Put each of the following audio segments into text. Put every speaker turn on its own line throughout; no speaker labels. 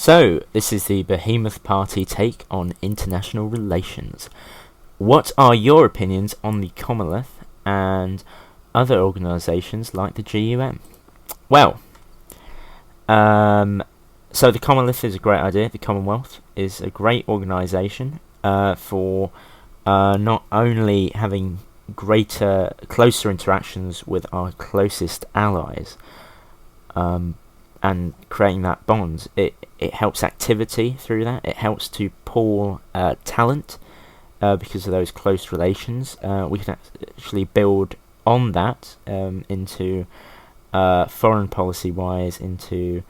So, this is the Behemoth Party take on international relations. What are your opinions on the Commonwealth and other organisations like the GUM? Well, so the Commonwealth is a great idea. The Commonwealth is a great organisation for not only having closer interactions with our closest allies, and creating that bond. It helps activity through that. It helps to pool talent because of those close relations. We can actually build on that into foreign policy wise, into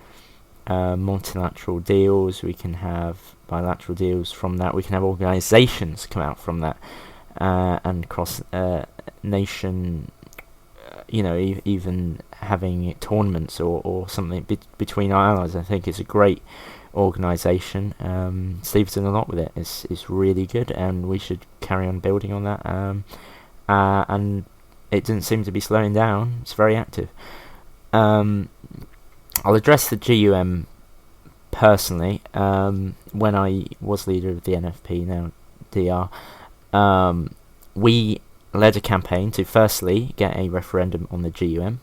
multilateral deals. We can have bilateral deals from that. We can have organisations come out from that and cross nation. Even having tournaments or something between our allies. I think it's a great organisation. Steve's done a lot with it. It's really good, and we should carry on building on that. And it doesn't seem to be slowing down. It's very active. I'll address the GUM personally. When I was leader of the NFP, now DR, we led a campaign to firstly get a referendum on the GUM.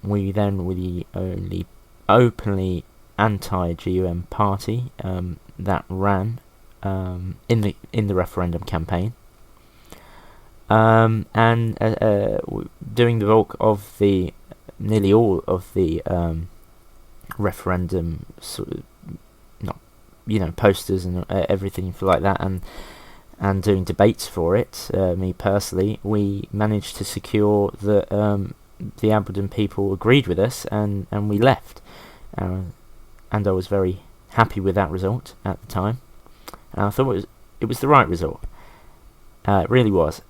We then were the only openly anti-GUM party that ran in the referendum campaign, and doing the bulk of nearly all of the referendum posters and everything like that, and doing debates for it. Me personally, we managed to secure that the Aberdeen people agreed with us, and we left. And I was very happy with that result at the time. And I thought it was the right result. It really was.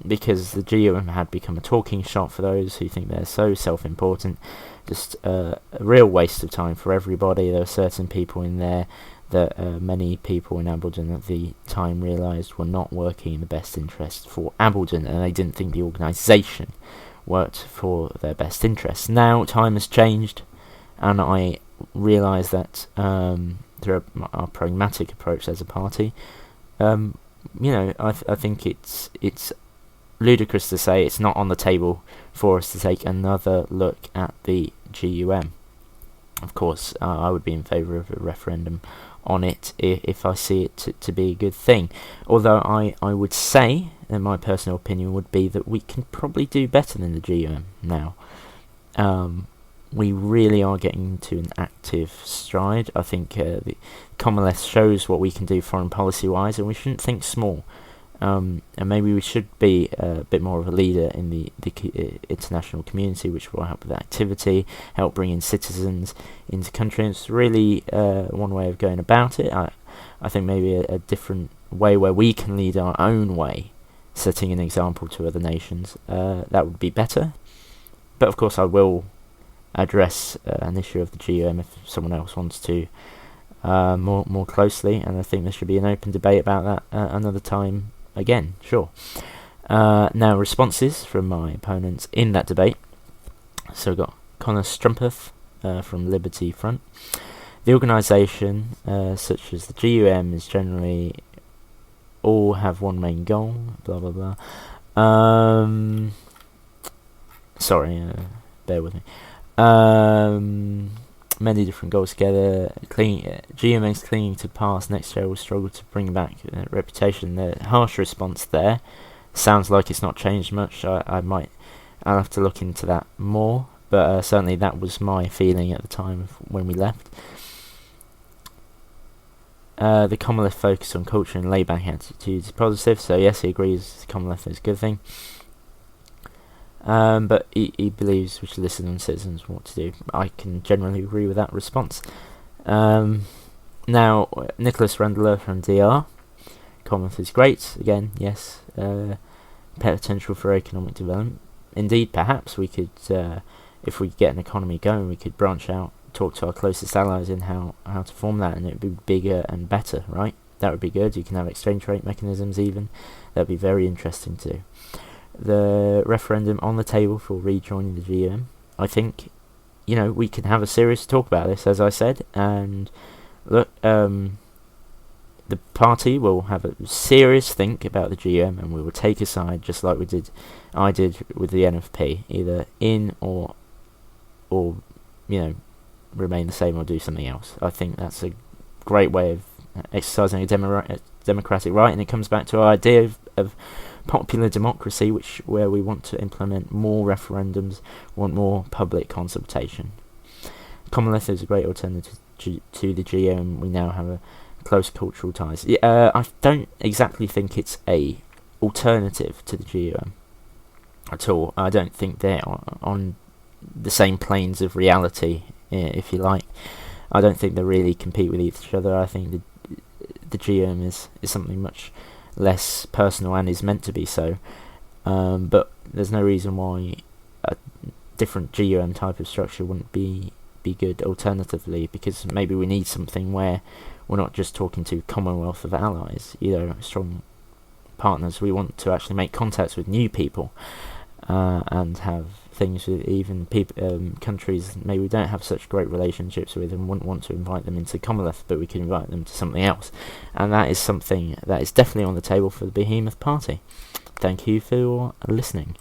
Because the GUM had become a talking shop for those who think they're so self-important. Just a real waste of time for everybody. There were certain people in there that many people in Aberdeen at the time realised were not working in the best interest for Aberdeen, and they didn't think the organisation worked for their best interests. Now time has changed, and I realise that through our pragmatic approach as a party, I think it's ludicrous to say it's not on the table for us to take another look at the GUM. Of course, I would be in favour of a referendum on it if I see it to be a good thing. Although I would say, and my personal opinion would be, that we can probably do better than the GUM now. We really are getting to an active stride. I think the Commonwealth shows what we can do foreign policy wise, and we shouldn't think small. And maybe we should be a bit more of a leader in the international community, which will help with activity, help bring in citizens into country. And it's really one way of going about it. I think maybe a different way where we can lead our own way, setting an example to other nations, that would be better. But of course I will address an issue of the GUM if someone else wants to more closely, and I think there should be an open debate about that another time. Again, sure. Now, responses from my opponents in that debate. So we've got Connor Strumpeth from Liberty Front. The organisation, such as the GUM, is generally all have one main goal, blah blah blah. Sorry, bear with me. Many different goals together. GMA's clinging to past. Next year will struggle to bring back reputation. The harsh response there sounds like it's not changed much. I'll have to look into that more, but certainly that was my feeling at the time when we left. The Commonwealth focus on culture and laid-back attitudes is positive, so yes, he agrees the Commonwealth is a good thing. But he believes we should listen on citizens what to do. I can generally agree with that response. Now, Nicholas Randler from DR. Commonwealth is great. Again, yes. Potential for economic development. Indeed, perhaps we could, if we get an economy going, we could branch out, talk to our closest allies in how to form that, and it would be bigger and better, right? That would be good. You can have exchange rate mechanisms even. That would be very interesting too. The referendum on the table for rejoining the GUM, I think we can have a serious talk about this, as I said, and look, the party will have a serious think about the GM, and we will take a side, just like I did with the NFP, either in or remain the same or do something else. I think that's a great way of exercising a democratic right, and it comes back to our idea of popular democracy, where we want to implement more referendums, want more public consultation. Commonwealth is a great alternative to the GM. We now have a close cultural ties. I don't exactly think it's a alternative to the GM at all. I don't think they're on the same planes of reality, if you like. I don't think they really compete with each other. I think the GM is something much less personal and is meant to be so. But there's no reason why a different GM type of structure wouldn't be good alternatively, because maybe we need something where we're not just talking to Commonwealth of allies, strong partners. We want to actually make contacts with new people, and have things with even countries maybe we don't have such great relationships with, and wouldn't want to invite them into Commonwealth, but we can invite them to something else. And that is something that is definitely on the table for the Behemoth Party. Thank you for listening.